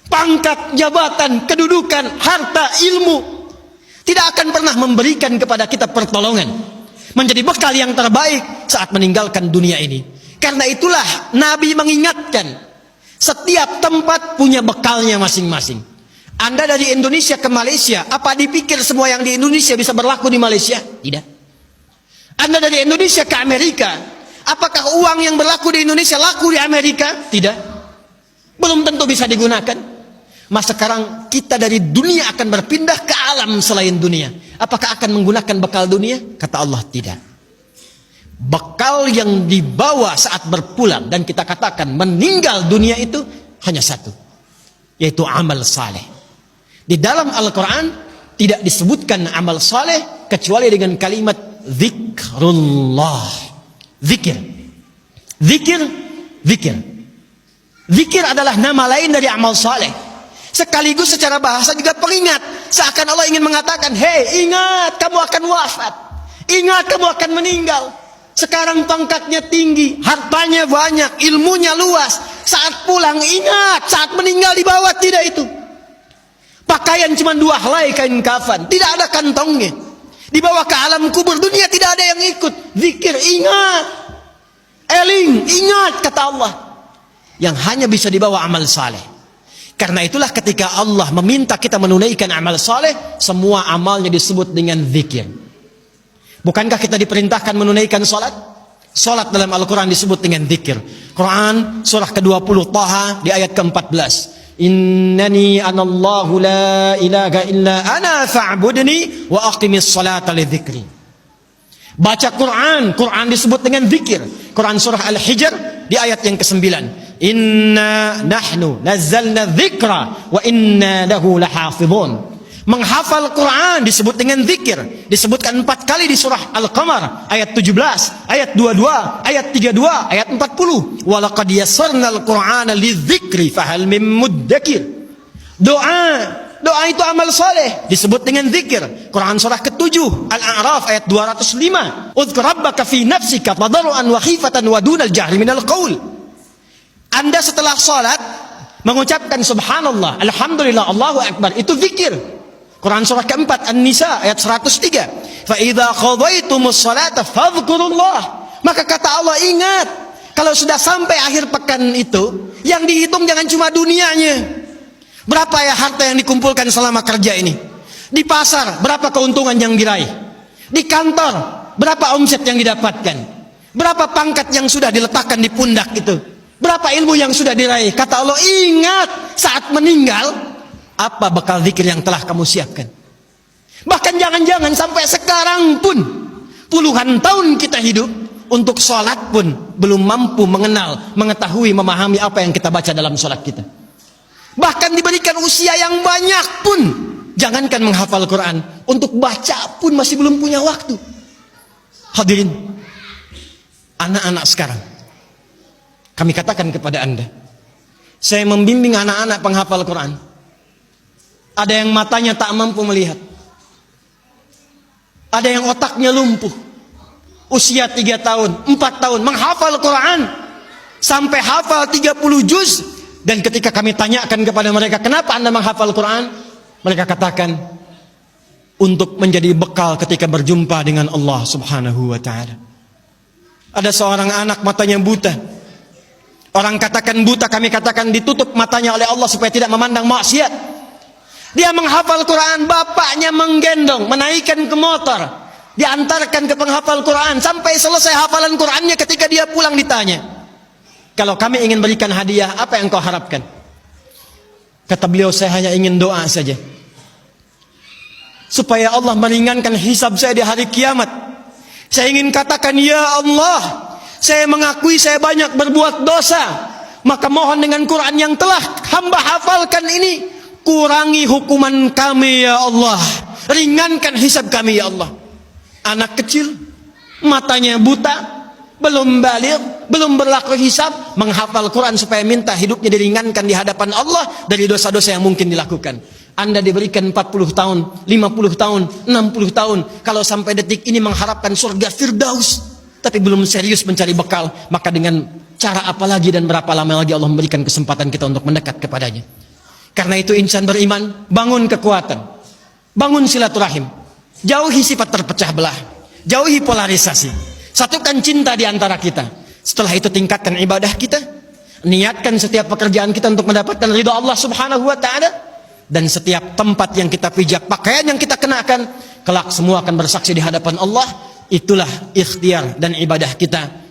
pangkat, jabatan, kedudukan, harta, ilmu, tidak akan pernah memberikan kepada kita pertolongan, menjadi bekal yang terbaik saat meninggalkan dunia ini. Karena itulah Nabi mengingatkan, setiap tempat punya bekalnya masing-masing. Anda dari Indonesia ke Malaysia, apa dipikir semua yang di Indonesia bisa berlaku di Malaysia? Tidak. Anda dari Indonesia ke Amerika, apakah uang yang berlaku di Indonesia laku di Amerika? Tidak. Belum tentu bisa digunakan. Mas sekarang kita dari dunia akan berpindah ke alam selain dunia. Apakah akan menggunakan bekal dunia? Kata Allah, tidak. Bekal yang dibawa saat berpulang dan kita katakan meninggal dunia itu hanya satu, yaitu amal saleh. Di dalam Al-Quran tidak disebutkan amal saleh kecuali dengan kalimat zikrullah. Zikir. Zikir. Zikir. Zikir adalah nama lain dari amal saleh. Sekaligus secara bahasa juga peringat. Seakan Allah ingin mengatakan, hei, ingat kamu akan wafat. Ingat kamu akan meninggal. Sekarang pangkatnya tinggi, hartanya banyak, ilmunya luas. Saat pulang ingat, saat meninggal dibawa tidak itu. Pakaian cuma 2 helai kain kafan, tidak ada kantongnya. Dibawa ke alam kubur, dunia tidak ada yang ikut. Zikir, ingat. Eling, ingat, kata Allah. Yang hanya bisa dibawa amal saleh. Karena itulah ketika Allah meminta kita menunaikan amal saleh, semua amalnya disebut dengan zikir. Bukankah kita diperintahkan menunaikan salat? Salat dalam Al-Quran disebut dengan zikir. Quran surah ke-20 Taha di ayat ke-14. Innani anallahu la ilaha illa ana fa'budni wa aqimis salata li dzikri. Baca Quran, Quran disebut dengan zikir. Quran surah Al-Hijr di ayat yang ke-9. Inna nahnu nazzalna dzikra wa inna lahu lahafizun. Menghafal Quran disebut dengan zikir. Disebutkan 4 kali di surah Al-Qamar ayat 17, ayat 22, ayat 32, ayat 40. Walaqad yassarnal Qur'ana lidzikri fahal mim muddakir. Doa itu amal saleh disebut dengan zikir. Quran surah ke-7 Al-A'raf ayat 205. Udzkur rabbaka fi nafsika tadarruan wa khifatan wa dunal jahri minal qaul. Anda setelah salat mengucapkan subhanallah, alhamdulillah, Allahu akbar, itu zikir. Quran surah ke-4 An-Nisa ayat 103. Fa idza qadaytumus salata fadhkurullah. Maka kata Allah, ingat, kalau sudah sampai akhir pekan itu, yang dihitung jangan cuma dunianya. Berapa ya harta yang dikumpulkan selama kerja ini? Di pasar berapa keuntungan yang diraih? Di kantor berapa omset yang didapatkan? Berapa pangkat yang sudah diletakkan di pundak itu? Berapa ilmu yang sudah diraih? Kata Allah, ingat, saat meninggal apa bekal zikir yang telah kamu siapkan? Bahkan jangan-jangan sampai sekarang pun, puluhan tahun kita hidup, untuk sholat pun belum mampu mengenal, mengetahui, memahami apa yang kita baca dalam sholat kita. Bahkan diberikan usia yang banyak pun, jangankan menghafal Quran, untuk baca pun masih belum punya waktu. Hadirin, anak-anak sekarang, kami katakan kepada Anda, saya membimbing anak-anak penghafal Quran. Ada yang matanya tak mampu melihat. Ada yang otaknya lumpuh. Usia 3 tahun, 4 tahun, menghafal Quran. Sampai hafal 30 juz. Dan ketika kami tanyakan kepada mereka, kenapa Anda menghafal Quran? Mereka katakan, untuk menjadi bekal ketika berjumpa dengan Allah subhanahu wa ta'ala. Ada seorang anak matanya buta. Orang katakan buta, kami katakan ditutup matanya oleh Allah supaya tidak memandang maksiat. Dia menghafal Quran, bapaknya menggendong, menaikkan ke motor, diantarkan ke penghafal Quran sampai selesai hafalan Qurannya. Ketika dia pulang ditanya, kalau kami ingin berikan hadiah, apa yang kau harapkan? Kata beliau, saya hanya ingin doa saja, supaya Allah meringankan hisab saya di hari kiamat. Saya ingin katakan, ya Allah, saya mengakui saya banyak berbuat dosa, maka mohon dengan Quran yang telah hamba hafalkan ini, kurangi hukuman kami ya Allah, ringankan hisab kami ya Allah. Anak kecil, matanya buta, belum baligh, belum berlaku hisab, menghafal Quran supaya minta hidupnya diringankan di hadapan Allah dari dosa-dosa yang mungkin dilakukan. Anda diberikan 40 tahun, 50 tahun, 60 tahun, kalau sampai detik ini mengharapkan surga Firdaus, tapi belum serius mencari bekal, maka dengan cara apa lagi dan berapa lama lagi Allah memberikan kesempatan kita untuk mendekat kepadanya? Karena itu insan beriman, bangun kekuatan, bangun silaturahim, jauhi sifat terpecah belah, jauhi polarisasi, satukan cinta di antara kita. Setelah itu tingkatkan ibadah kita, niatkan setiap pekerjaan kita untuk mendapatkan ridha Allah Subhanahu wa taala, dan setiap tempat yang kita pijak, pakaian yang kita kenakan, kelak semua akan bersaksi di hadapan Allah. Itulah ikhtiar dan ibadah kita